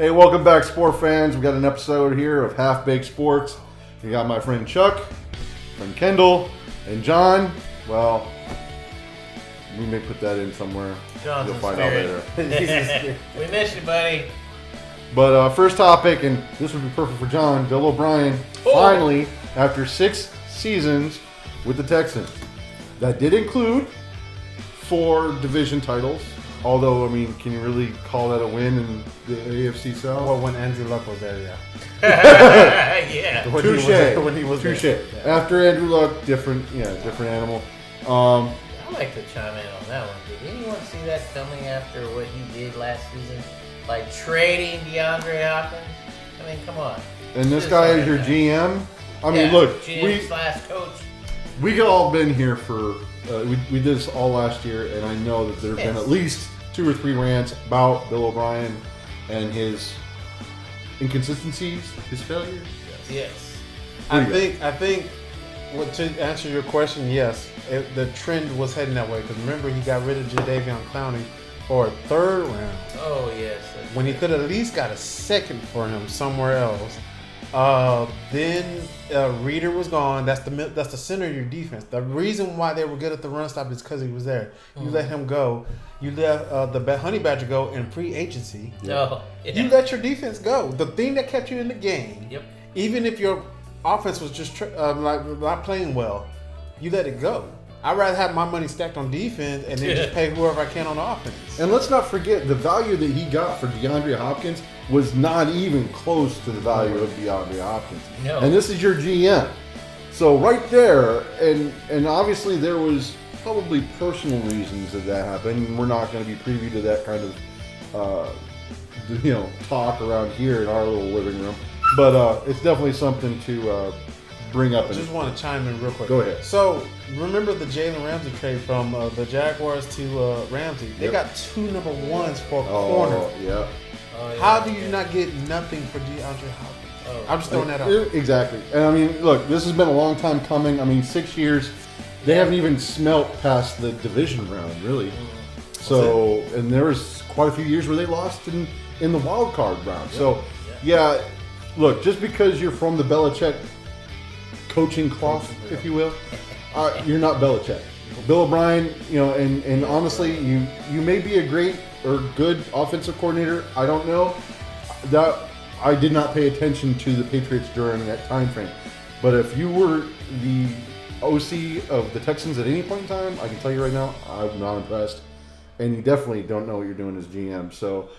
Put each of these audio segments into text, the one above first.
Hey, welcome back, sport fans. We got an episode here of Half Baked Sports. We got my friend Chuck, friend Kendall, and John. Well, we may put that in somewhere. John's You'll find out later. We miss you, buddy. But first topic, and this would be perfect for John. Bill O'Brien finally, after 6 seasons with the Texans, that did include 4 division titles. Although, I mean, can you really call that a win in the AFC South? Well, when Andrew Luck was there, yeah. Yeah. When he was Touche. there. Yeah. After Andrew Luck, different animal. I like to chime in on that one. Did anyone see that coming after what he did last season? Like trading DeAndre Hopkins? I mean, come on. And this guy is your GM? I mean, look. GM/coach. We all been here for, we did this all last year, and I know that there have been at least 2 or 3 rants about Bill O'Brien and his inconsistencies, his failures. Yes. I think, well, to answer your question, yes, the trend was heading that way. Because remember, he got rid of Jadeveon Clowney for a 3rd round. Oh, yes. When he could have at least got a 2nd for him somewhere else. Then Reader was gone. That's the center of your defense. The reason why they were good at the run stop is because he was there. You let him go. You let the Honey Badger go in free agency. Oh, yeah. You let your defense go. The thing that kept you in the game. Yep. Even if your offense was just not playing well, you let it go. I'd rather have my money stacked on defense and then just pay whoever I can on offense. And let's not forget, the value that he got for DeAndre Hopkins was not even close to the value of DeAndre Hopkins. No. And this is your GM. So right there, and obviously there was probably personal reasons that happened. We're not going to be privy to that kind of talk around here in our little living room. But it's definitely something to bring up. I just want to chime in real quick. Go ahead. So, remember the Jalen Ramsey trade from the Jaguars to Ramsey? They got 2 number 1s for a corner. Yeah. Oh, yeah. How do you not get nothing for DeAndre Hopkins? Oh. I'm just throwing that out. Exactly. And I mean, look, this has been a long time coming. I mean, 6 years. They haven't even smelt past the division round, really. So, and there was quite a few years where they lost in the wild card round. So, yeah, look, just because you're from the Belichick coaching cloth, if you will, you're not Belichick. Bill O'Brien, and honestly, you may be a great or good offensive coordinator. I don't know. That I did not pay attention to the Patriots during that time frame. But if you were the OC of the Texans at any point in time, I can tell you right now, I'm not impressed. And you definitely don't know what you're doing as GM. So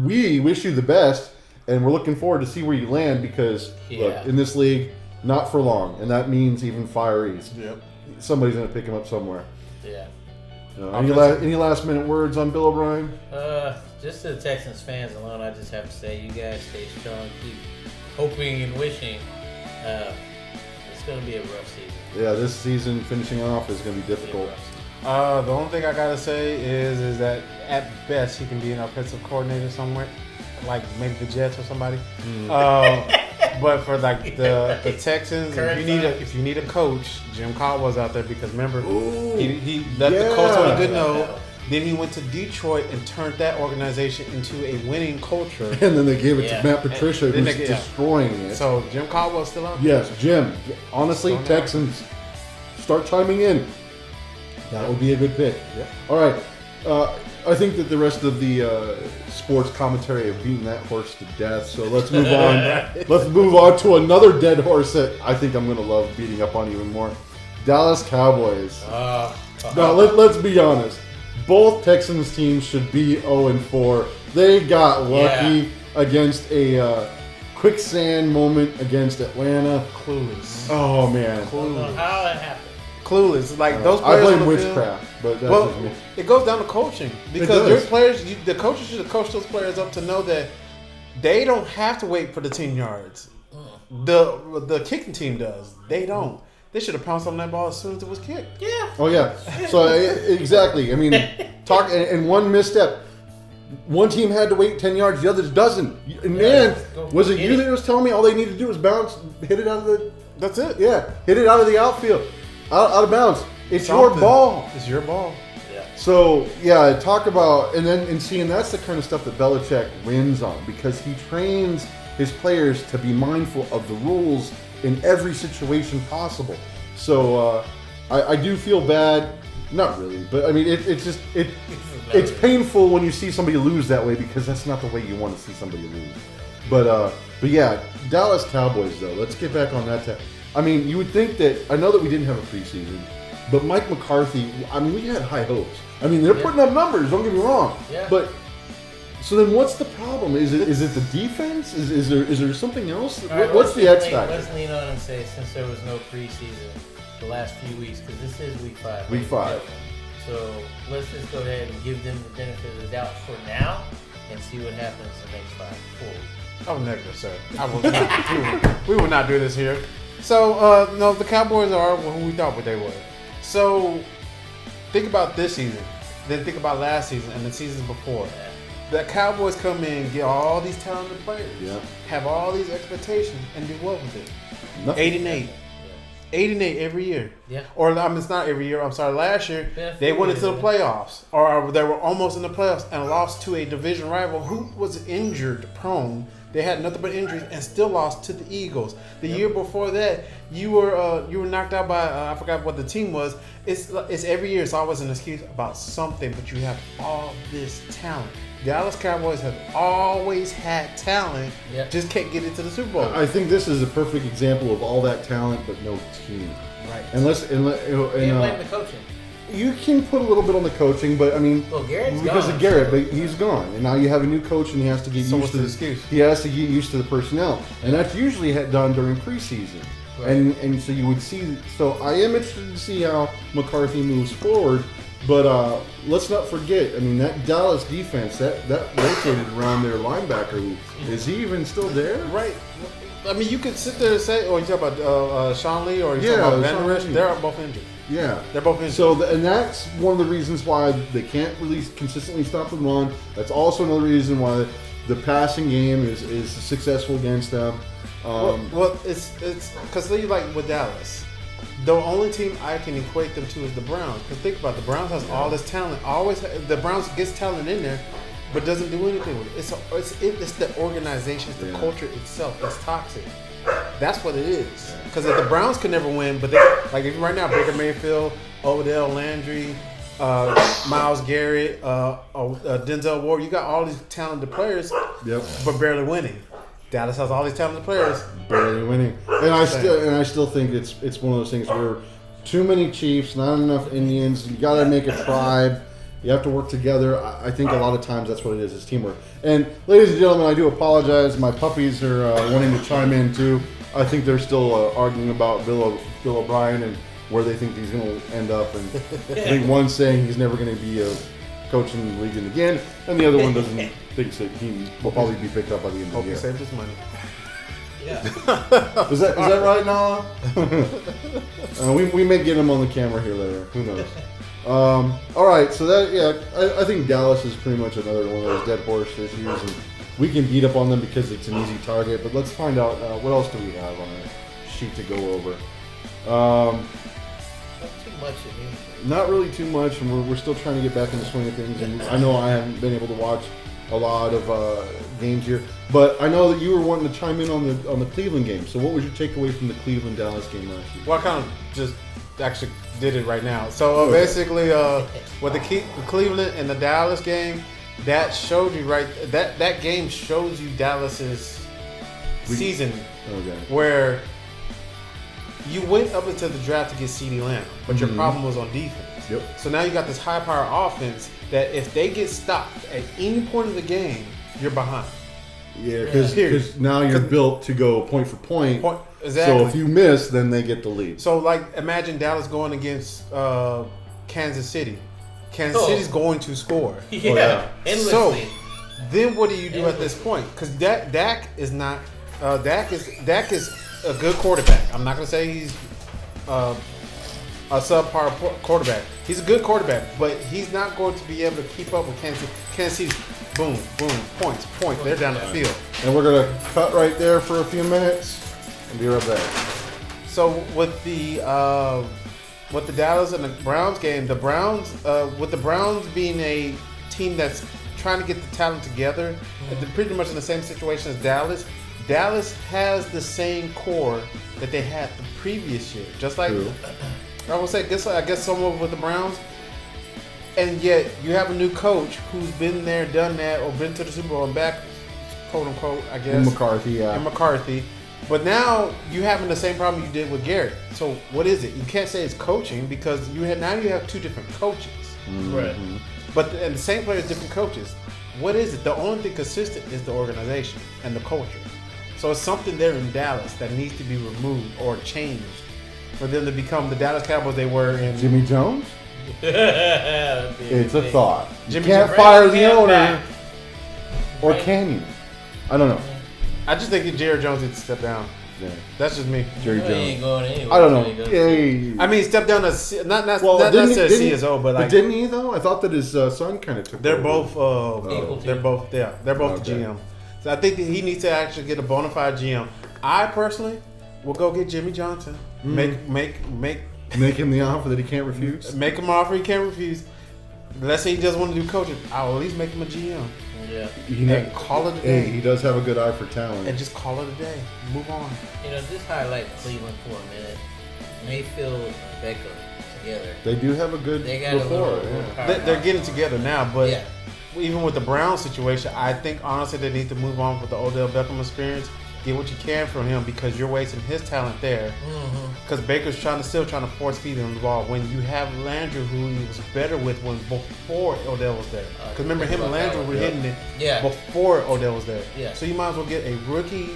we wish you the best, and we're looking forward to see where you land because look, in this league, not for long, and that means even fireys. Yep. Somebody's going to pick him up somewhere. Yeah. Any last minute words on Bill O'Brien? Just to the Texans fans alone, I just have to say, you guys stay strong, keep hoping and wishing. It's going to be a rough season. Yeah, this season finishing off is going to be difficult. The only thing I gotta say is that at best he can be an offensive coordinator somewhere, like maybe the Jets or somebody. But for like the Texans, if you need a coach, Jim Caldwell's out there because remember he left the Colts on a good note. Then he went to Detroit and turned that organization into a winning culture. And then they gave it to Matt Patricia, who's destroying it. So Jim Caldwell's still out there. Yes, Jim. Honestly, Texans, start chiming in. That would be a good pick. Yeah. All right. I think that the rest of the sports commentary have beaten that horse to death. So let's move on. Let's move on to another dead horse that I think I'm going to love beating up on even more. Dallas Cowboys. Now, let's be honest. Both Texans teams should be 0-4. They got lucky against a quicksand moment against Atlanta. Clueless. Oh, man. I don't know how that happened. Clueless. Like those players. I blame witchcraft, but that's just me. It goes down to coaching because your players, the coaches should have coached those players up to know that they don't have to wait for the 10 yards. The kicking team does. They don't. They should have pounced on that ball as soon as it was kicked. Yeah. Oh yeah. So exactly. I mean, and one misstep. One team had to wait 10 yards, the other doesn't. And man, was it you that was telling me all they need to do is bounce, hit it out of the? That's it. Yeah, hit it out of the outfield. Out of bounds. It's your ball. It's your ball. Yeah. So yeah, talk about and seeing that's the kind of stuff that Belichick wins on because he trains his players to be mindful of the rules in every situation possible. So I do feel bad, not really, but I mean it's painful when you see somebody lose that way because that's not the way you want to see somebody lose. But yeah, Dallas Cowboys though. Let's get back on that. I mean, you would think that I know that we didn't have a preseason. But Mike McCarthy, I mean, we had high hopes. I mean, they're putting up numbers. Don't get me wrong. Yeah. But so then, what's the problem? Is it the defense? Is there something else? Right, what's the X factor? Let's lean on and say since there was no preseason the last few weeks because this is week 5. Week 5. So let's just go ahead and give them the benefit of the doubt for now and see what happens the next 5 weeks. Oh, negative, sir. I will not. we will not do this here. So no, the Cowboys are who we thought they were. So, think about this season, then think about last season and the seasons before. The Cowboys come in, get all these talented players, have all these expectations, and do what with it? Nothing. 8-8. 8-8 every year. Yeah. Or it's not every year. I'm sorry. Last year they went into the playoffs, or they were almost in the playoffs and lost to a division rival who was injured prone. They had nothing but injuries and still lost to the Eagles. The year before that, you were knocked out by I forgot what the team was. It's every year. It's always an excuse about something, but you have all this talent. Dallas Cowboys have always had talent, just can't get into the Super Bowl. I think this is a perfect example of all that talent but no team. Right. Unless blame the coaching. You can put a little bit on the coaching, but I mean, Garrett's because gone, of Garrett, but he's gone, and now you have a new coach, and he has to get used to the excuse. He has to get used to the personnel, and that's usually done during preseason. Right. And so you would see. So I am interested to see how McCarthy moves forward, but let's not forget. I mean, that Dallas defense that rotated around their linebacker. Is he even still there? Right. I mean, you could sit there and say, "Oh, you talk about Sean Lee or you talk about Van Der Esch." They're both injured. Yeah, they're both injured. So, and that's one of the reasons why they can't really consistently stop the run. That's also another reason why the passing game is successful against them. Well, it's because like with Dallas, the only team I can equate them to is the Browns. Because think about it, the Browns has all this talent. The Browns gets talent in there, but doesn't do anything with it. It's the organization, it's the culture itself that's toxic. That's what it is. Because if the Browns could never win, but if right now Baker Mayfield, Odell Landry, Myles Garrett, Denzel Ward, you got all these talented players, but barely winning. Dallas has all these talented players, barely winning. And I still think it's one of those things where too many Chiefs, not enough Indians. You got to make a tribe. You have to work together. I think a lot of times that's what it is. It's teamwork. And ladies and gentlemen, I do apologize. My puppies are wanting to chime in too. I think they're still arguing about Bill O'Brien and where they think he's going to end up. And I think one's saying he's never going to be a coach in the league again, and the other one doesn't think that he will probably be picked up by the end of the year. Hope he saved his money. Yeah. Is that right, Nala? We may get him on the camera here later. Who knows? All right, so I think Dallas is pretty much another one of those dead horse issues, and we can beat up on them because it's an easy target. But let's find out what else do we have on our sheet to go over. Not too much, not really too much, and we're still trying to get back in the swing of things. And I know I haven't been able to watch a lot of games here, but I know that you were wanting to chime in on the Cleveland game. So, what was your takeaway from the Cleveland Dallas game last week? Well, I kind of just actually did it right now. So basically, with the Cleveland and the Dallas game, that showed you that game shows you Dallas's season, where you went up into the draft to get CeeDee Lamb, but your problem was on defense. Yep. So now you got this high-power offense that if they get stopped at any point of the game, you're behind. Yeah, because now you're built to go point for point. Exactly. So if you miss, then they get the lead. So imagine Dallas going against Kansas City. Kansas City's going to score. Yeah. Endlessly. So then what do you do at this point? Because Dak is not. Dak is a good quarterback. I'm not going to say he's a subpar quarterback. He's a good quarterback, but he's not going to be able to keep up with Kansas City. Kansas City's boom, points. They're down the field. And we're going to cut right there for a few minutes and be right back. So with the with the Dallas and the Browns game, the Browns, with the Browns being a team that's trying to get the talent together, they're pretty much in the same situation as Dallas. Dallas has the same core that they had the previous year. Just like, True. I would say, I guess someone with the Browns. And yet, you have a new coach who's been there, done that, or been to the Super Bowl and back, quote unquote, I guess. And McCarthy, yeah. And McCarthy. But now you're having the same problem you did with Garrett. So what is it? You can't say it's coaching because now you have two different coaches. Right. But and the same players, different coaches. What is it? The only thing consistent is the organization and the culture. So it's something there in Dallas that needs to be removed or changed for them to become the Dallas Cowboys they were in. Jimmy Jones? It's a thought. You Jimmy can't Jones. fire the Bring him owner, back. or can you? I don't know. I just think Jerry Jones needs to step down. Yeah. That's just me. Jerry He ain't Jones. going anywhere. I don't know. till he goes Yeah. I mean, step down as not Well, didn't he- necessarily didn't he- CSO, but like didn't he though? I thought that his son kind of took. they're over. both. Equal to. They're both. Yeah, they're both the Okay. GM. So I think that he needs to actually get a bona fide GM. I personally will go get Jimmy Johnson. Make Make him the offer that he can't refuse. him an offer he can't refuse. Let's say he doesn't want to do coaching. I'll at least make him a GM Yeah. and call it a Hey, day. he does have a good eye for talent. And just call it a day. Move on. Just highlight Cleveland for a minute. Mayfield and Baker together. They do have a good They got a rapport. little Yeah. They're getting together now, but Yeah. even with the Browns situation, I think honestly they need to move on with the Odell Beckham experience. Get what you can from him because you're wasting his talent there. Because Baker's still trying to force feed him the ball when you have Landry, who he was better with before Odell was there. Because remember, him and Landry were hitting it Yeah. before Odell was there. Yeah. So you might as well get a rookie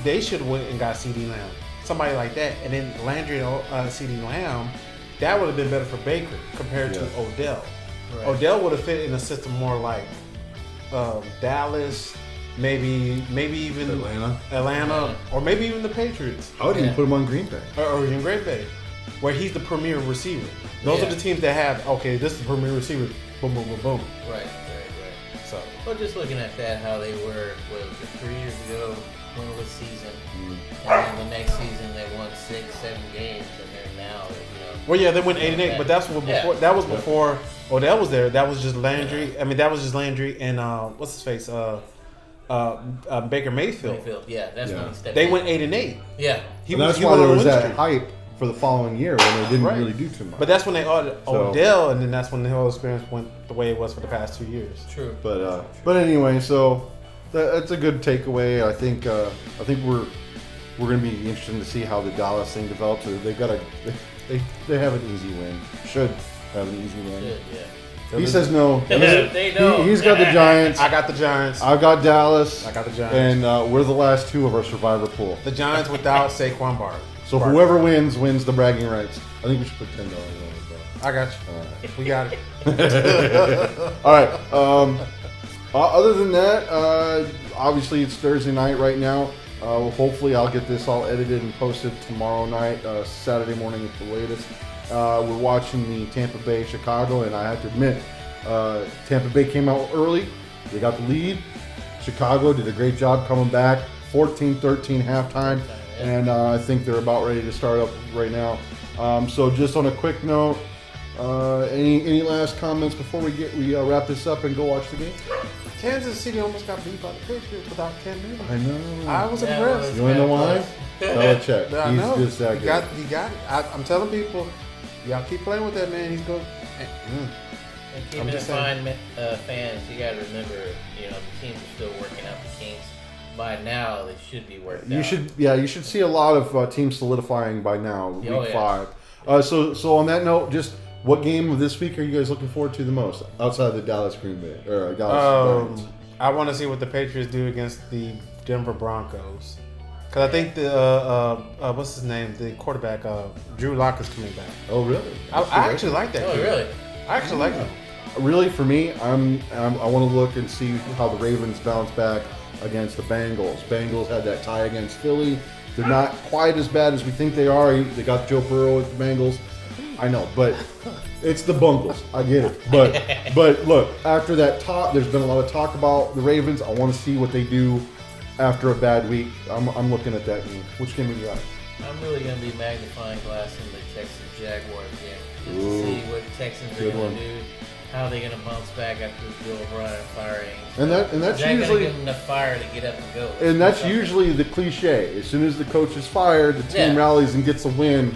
they should have went and got CD Lamb, somebody like that, and then Landry and CD Lamb. That would have been better for Baker compared to Odell. Right. Odell would have fit in a system more like Dallas. Maybe even Atlanta, or maybe even the Patriots, I would even put him on Green Bay. or even Green Bay, where he's the premier receiver. Those are the teams that have this is the premier receiver. Boom, boom, boom, boom. Right. So Well, just looking at that, how they were, 3 years ago, winless season, and then the next season they won 6-7 games, and they're now, well, yeah, they went 8-8, but that's what before. Yeah. That was before Odell was there. That was just Landry. I mean, that was just Landry and what's his face, Baker Mayfield. that's when he stepped They in. went 8-8. Yeah. And that's why went there on a was win that streak. hype for the following year when they didn't Right. really do too much. But that's when they ordered So- Odell, and then that's when the whole experience went the way it was for the past 2 years. True. But anyway, so that's a good takeaway. I think we're gonna be interested to see how the Dallas thing develops. They've got they have an easy win. Should have an easy win. Good, yeah. He says no. They don't. He's got the Giants. I got the Giants. I've got Dallas. I got the Giants. And we're the last two of our survivor pool. The Giants without Saquon Barkley. So whoever wins the bragging rights. I think we should put $10 on it. I got you. We got it. All right. Other than that, obviously it's Thursday night right now. Hopefully I'll get this all edited and posted tomorrow night, Saturday morning at the latest. We're watching the Tampa Bay Chicago, and I have to admit, Tampa Bay came out early. They got the lead. Chicago did a great job coming back, 14-13 halftime, and I think they're about ready to start up right now. So just on a quick note, any last comments before we wrap this up and go watch the game? Kansas City almost got beat by the Patriots without Cam Newton. I know. I was Yeah, impressed. You want to know why? Belichick. I know. He's just that He good. got it. I'm telling people, y'all keep playing with that man. He's going. And keep I'm in just mind, fans, you got to remember, the teams are still working out the kinks. By now, they should be worked out. You should see a lot of teams solidifying by now, week 5. So on that note, just what game of this week are you guys looking forward to the most outside of the Dallas Green Bay or Dallas Giants? I want to see what the Patriots do against the Denver Broncos. Because I think the what's his name, the quarterback, Drew Lock is coming back. Oh, really? I actually like that. Oh, kid. really? I actually like him. Really, for me, I want to look and see how the Ravens bounce back against the Bengals. Bengals had that tie against Philly. They're not quite as bad as we think they are. They got Joe Burrow with the Bengals. I know, but it's the Bungles. I get it. But look, after that talk, there's been a lot of talk about the Ravens. I want to see what they do after a bad week. I'm looking at that game. Which game are you got? I'm really going to be magnifying glass in the Texas Jaguars game. Just Ooh. to see what Texans are Good going one. to do. How are they going to bounce back after this Bill O'Brien firing? And that's Is that usually going to give them enough fire to get up and go? and that's Something. usually the cliche. As soon as the coach is fired, the team Yeah. rallies and gets a win.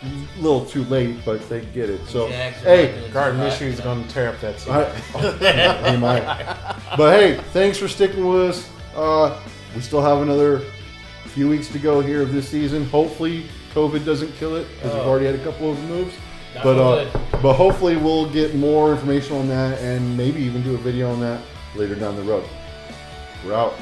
A little too late, but they get it. So Jags are hey, not doing Gardner too hot, Minshew is you know. going to tear up that team. he might. But hey, thanks for sticking with us. We still have another few weeks to go here of this season. Hopefully, COVID doesn't kill it because we've Oh. already had a couple of moves. Knock But on wood. but hopefully we'll get more information on that and maybe even do a video on that later down the road. We're out.